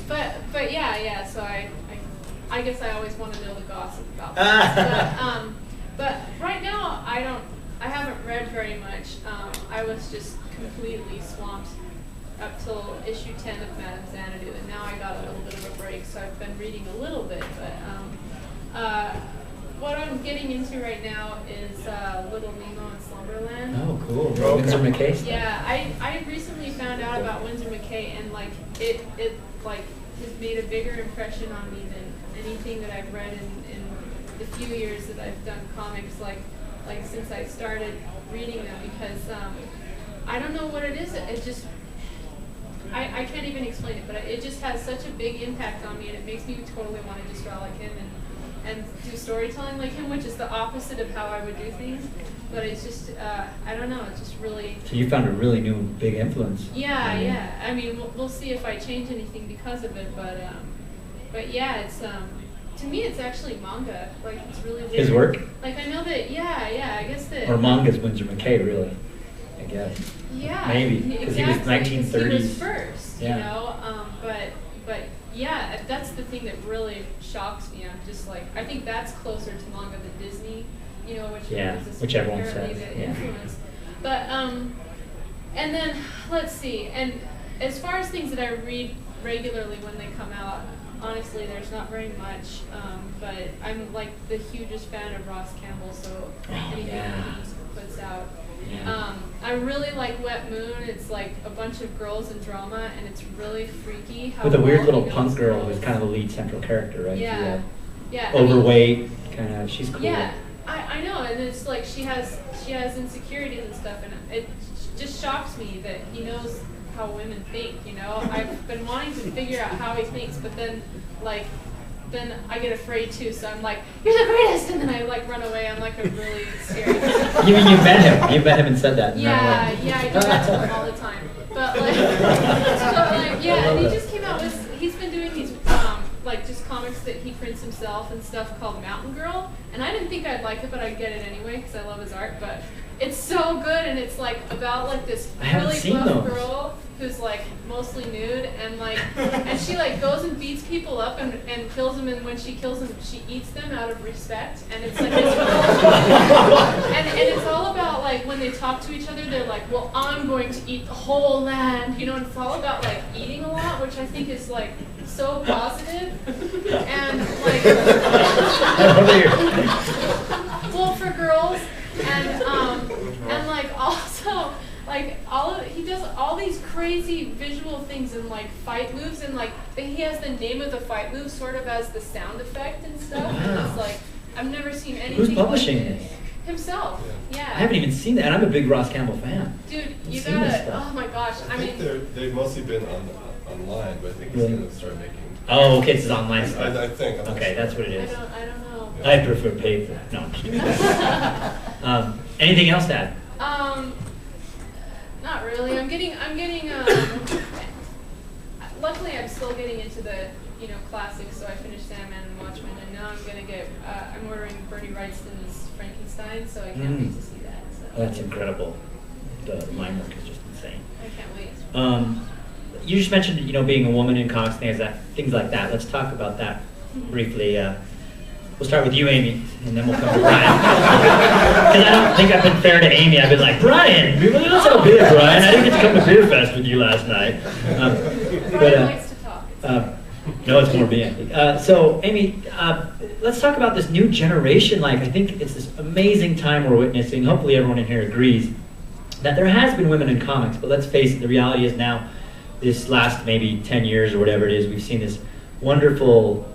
But yeah. So I guess I always want to know the gossip about this. But right now I haven't read very much. I was just completely swamped up till issue 10 of Xanadu, and now I got a little bit of a break, so I've been reading a little bit. But what I'm getting into right now is Little Nemo in Slumberland. Oh, cool. Winsor McCay stuff. Yeah, I recently found out about Winsor McCay, and like it like has made a bigger impression on me than anything that I've read in the few years that I've done comics. Like since I started reading them, because I don't know what it is. It just I can't even explain it, but it just has such a big impact on me, and it makes me totally want to just draw like him and do storytelling like him, which is the opposite of how I would do things. But it's just, I don't know, it's just really... So you found a really new big influence. Yeah. I mean, we'll see if I change anything because of it, but yeah, it's, to me it's actually manga. Like, it's really weird. His work? Like, I know that, yeah, I guess that... Or manga's Winsor McCay, really, I guess. Yeah. Maybe, because he was 1930s. He was first, yeah. You know, but yeah, that's the thing that really shocks me. I'm just like, I think that's closer to manga than Disney, you know, which everyone says. The influence. But and then let's see. And as far as things that I read regularly when they come out, honestly, there's not very much. But I'm like the hugest fan of Ross Campbell, so anything he puts out. Yeah. I really like Wet Moon. It's like a bunch of girls in drama, and it's really freaky. How with a weird well little he knows punk girl girls. who's kind of the lead central character, right? Yeah. Overweight, kind of. She's cool. Yeah, I know, and it's like she has insecurities and stuff, and it just shocks me that he knows how women think. You know, I've been wanting to figure out how he thinks, but then I get afraid too, so I'm like, you're the greatest, and then I like run away. I'm like a really scary person. You met him. You met him and said that. Yeah, I do that to him all the time. But like, and he just came out with, he's been doing these like just comics that he prints himself and stuff called Mountain Girl, and I didn't think I'd like it, but I get it anyway because I love his art. But it's so good, and it's like about like this really buff girl who's like mostly nude, and like, and she like goes and beats people up and kills them, and when she kills them, she eats them out of respect, and it's like this and it's all about like when they talk to each other, they're like, well, I'm going to eat the whole land, you know, and it's all about like eating a lot, which I think is like so positive, and like, well, for girls, and like also. Like he does all these crazy visual things and like fight moves, and like he has the name of the fight move sort of as the sound effect and stuff. Wow. And it's like I've never seen anything. Who's publishing like this? Himself. Yeah. I haven't even seen that, and I'm a big Ross Campbell fan. Dude, you gotta. Oh my gosh. I think they've mostly been online, but I think he's gonna start making. Oh, okay, it's online stuff. I think. Okay, that's what it is. I don't know. Yeah. I prefer paper. No, I'm just kidding. Anything else to add? Not really. I'm getting. Luckily, I'm still getting into the classics. So I finished Sandman and Watchmen, and now I'm gonna get. I'm ordering Bernie Wrightston's Frankenstein, so I can't wait to see that. So. That's incredible. The line work is just insane. I can't wait. You just mentioned being a woman in comics, things like that. Let's talk about that briefly. We'll start with you, Amy, and then we'll come to Brian. Because I don't think I've been fair to Amy. I've been like, Brian, let's have a beer, Brian. I didn't get to come to Beer Fest with you last night. Brian likes to talk. No, it's more me. So, Amy, let's talk about this new generation. I think it's this amazing time we're witnessing. Hopefully everyone in here agrees that there has been women in comics, but let's face it, the reality is now, this last maybe 10 years or whatever it is, we've seen this wonderful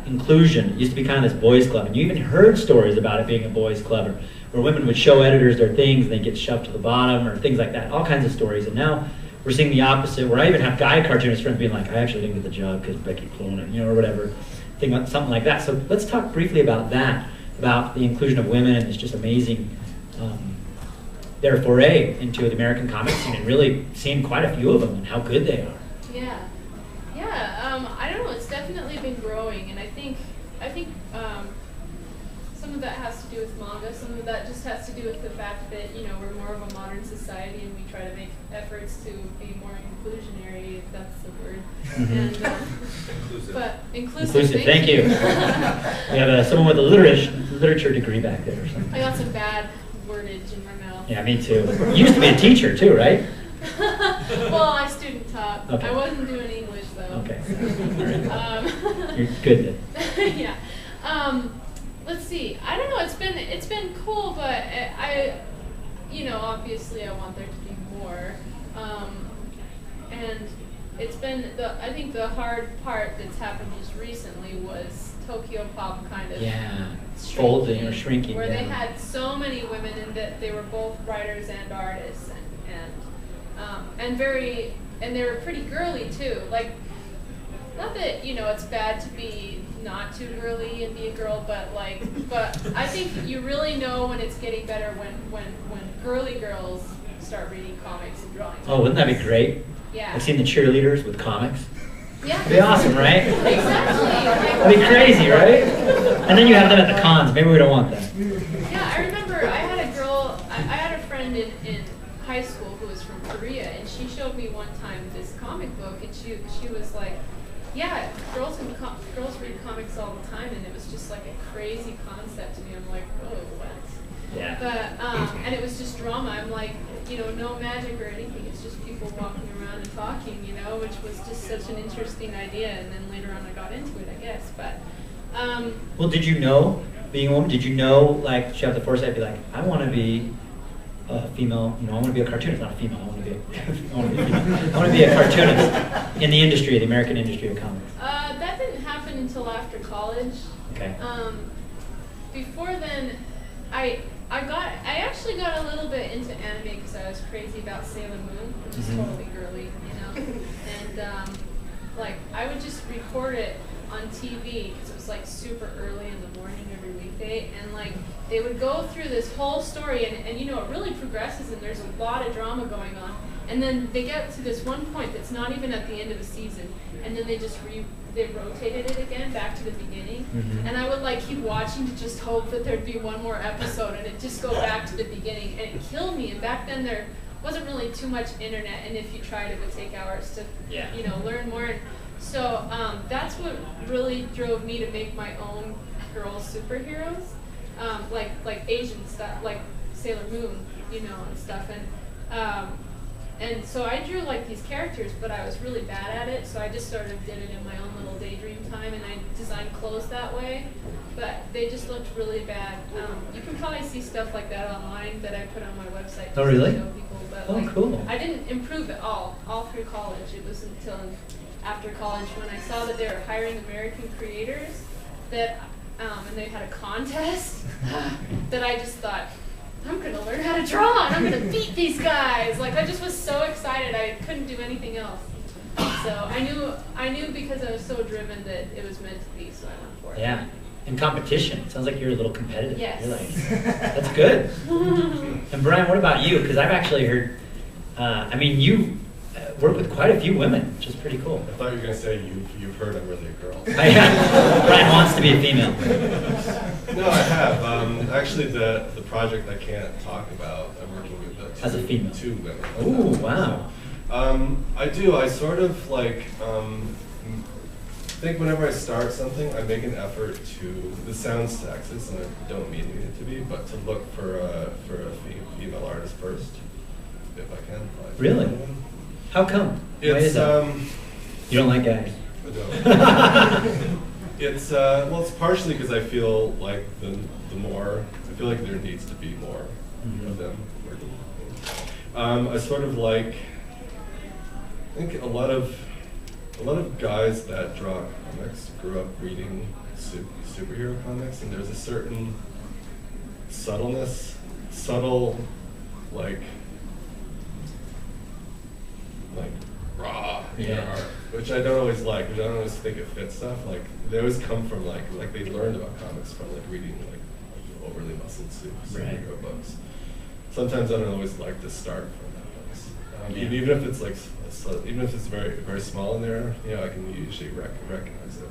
inclusion. It used to be kind of this boys' club, and you even heard stories about it being a boys' club, where women would show editors their things and they'd get shoved to the bottom, or things like that, all kinds of stories. And now we're seeing the opposite, where I even have guy cartoonist friends being like, I actually didn't get the job because Becky cloned it, or whatever, something like that. So let's talk briefly about that, about the inclusion of women and this just amazing their foray into the American comic scene, and really seeing quite a few of them and how good they are. Yeah. I don't know. It's definitely been growing, and I think some of that has to do with manga. Some of that just has to do with the fact that we're more of a modern society, and we try to make efforts to be more inclusionary, if that's the word. Mm-hmm. And, Inclusive. but inclusive. Inclusive, thank you. We have someone with a literature degree back there or something. I got some bad wordage in my mouth. Yeah, me too. You used to be a teacher too, right? Well, I student taught. Okay. I wasn't doing English though. Okay. So. You're good then. Yeah. Let's see. I don't know. It's been cool, but I obviously I want there to be more. And it's been I think the hard part that's happened just recently was Tokyo Pop kind of folding or shrinking where down. they had so many women and that they were both writers and artists and they were pretty girly too. Like, not that it's bad to be not too girly and be a girl, but I think you really know when it's getting better when girly girls start reading comics and drawing. Oh, wouldn't that be great? Yeah. I've seen the cheerleaders with comics. Yeah. It'd be awesome, right? Exactly. That'd be crazy, right? And then you have them at the cons. Maybe we don't want that. Yeah, I remember I had a friend in high school who was from Korea, and she showed me one time this comic book, and she was like, yeah, girls read comics all the time, and it was just like a crazy concept to me. I'm like, whoa, what? Yeah. But and it was just drama. I'm like, no magic or anything. It's just people walking around and talking, which was just such an interesting idea. And then later on, I got into it, I guess. But well, did you know, being a woman, did you know, like, did you have the foresight to be like, I want to be a female, I want to be a cartoonist, not a female, I want to be a cartoonist in the industry, the American industry of comics? That didn't happen until after college. Okay. Before then, I actually got a little bit into anime because I was crazy about Sailor Moon, which is totally girly, and like I would just record it on TV because it was like super early in the morning every weekday, and like they would go through this whole story, and it really progresses, and there's a lot of drama going on, and then they get to this one point that's not even at the end of a season, and then they just they rotated it again back to the beginning, and I would like keep watching to just hope that there'd be one more episode, and it'd just go back to the beginning, and it killed me. And back then there wasn't really too much internet, and if you tried, it would take hours to learn more. And so that's what really drove me to make my own girl superheroes, like Asian stuff, like Sailor Moon, and stuff, and so I drew like these characters, but I was really bad at it, so I just sort of did it in my own little daydream time, and I designed clothes that way, but they just looked really bad. You can probably see stuff like that online that I put on my website. Oh, really? To show people, but Oh, cool. I didn't improve at all through college. It was until after college when I saw that they were hiring American creators that, and they had a contest, that I just thought, I'm going to learn how to draw, and I'm going to beat these guys. Like, I just was so excited, I couldn't do anything else. So I knew because I was so driven that it was meant to be, so I went for it. Yeah. And competition. It sounds like you're a little competitive. Yes. You're like, that's good. And Brian, what about you? Because I've actually heard, you work with quite a few women, which is pretty cool. I thought you were going to say you've heard I'm really a girl. Brian wants to be a female. No, I have. Actually, the project I can't talk about, I'm working with As a female. 2 women. Ooh, wow. I do. I sort of like think whenever I start something, I make an effort to. This sounds sexist, and I don't mean it to be, but to look for a female artist first, if I can. Really? How come? Why is that? You don't like guys? I don't. It's it's partially because I feel like I feel like there needs to be more of them. I sort of like. I think a lot of guys that draw comics grew up reading superhero comics, and there's a certain subtle like raw in their art, which I don't always like. I don't always think it fits stuff. Like they always come from like they learned about comics from like reading like overly muscled superhero books. Sometimes I don't always like to start from that place, even if it's like even if it's very very small in there. I can usually recognize it.